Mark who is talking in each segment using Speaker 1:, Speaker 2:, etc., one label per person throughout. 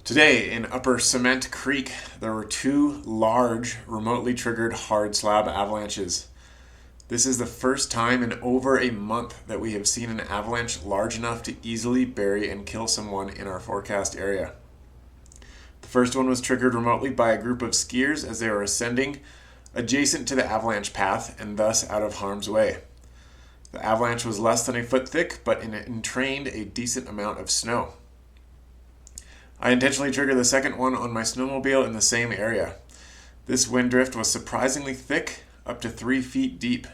Speaker 1: Today in Upper Cement Creek, there were two large, remotely triggered hard slab avalanches. This is the first time in over a month that we have seen an avalanche large enough to easily bury and kill someone in our forecast area. The first one was triggered remotely by a group of skiers as they were ascending adjacent to the avalanche path and thus out of harm's way. The avalanche was less than a foot thick, but it entrained a decent amount of snow. I intentionally triggered the second one on my snowmobile in the same area. This wind drift was surprisingly thick, up to 3 feet deep.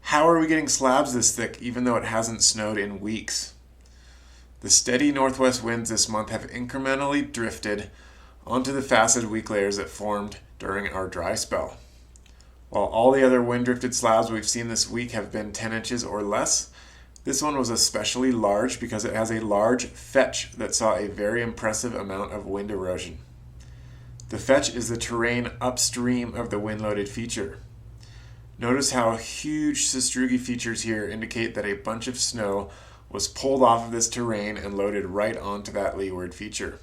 Speaker 1: How are we getting slabs this thick even though it hasn't snowed in weeks? The steady northwest winds this month have incrementally drifted onto the faceted weak layers that formed during our dry spell. While all the other wind drifted slabs we've seen this week have been 10 inches or less, this one was especially large because it has a large fetch that saw a very impressive amount of wind erosion. The fetch is the terrain upstream of the wind-loaded feature. Notice how huge sastrugi features here indicate that a bunch of snow was pulled off of this terrain and loaded right onto that leeward feature.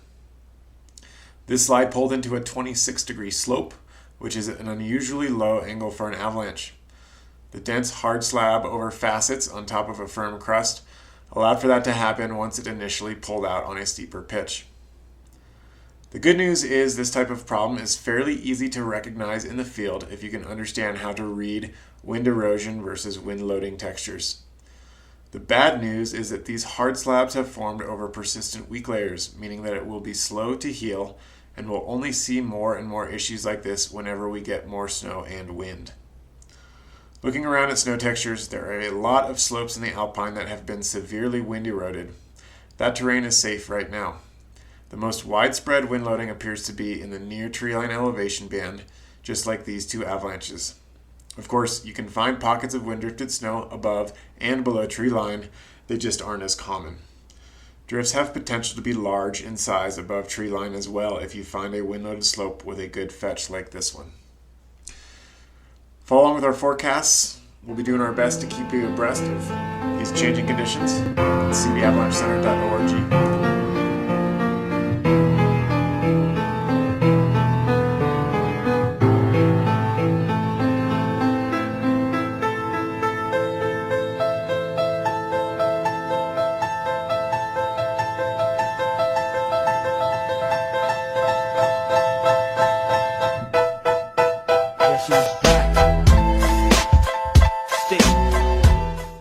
Speaker 1: This slide pulled into a 26-degree slope, which is an unusually low angle for an avalanche. The dense hard slab over facets on top of a firm crust allowed for that to happen once it initially pulled out on a steeper pitch. The good news is this type of problem is fairly easy to recognize in the field if you can understand how to read wind erosion versus wind loading textures. The bad news is that these hard slabs have formed over persistent weak layers, meaning that it will be slow to heal and we'll only see more and more issues like this whenever we get more snow and wind. Looking around at snow textures, there are a lot of slopes in the alpine that have been severely wind eroded. That terrain is safe right now. The most widespread wind loading appears to be in the near treeline elevation band, just like these two avalanches. Of course, you can find pockets of wind-drifted snow above and below tree line, they just aren't as common. Drifts have potential to be large in size above tree line as well if you find a wind-loaded slope with a good fetch like this one. Follow along with our forecasts. We'll be doing our best to keep you abreast of these changing conditions at cbavalanchecenter.org.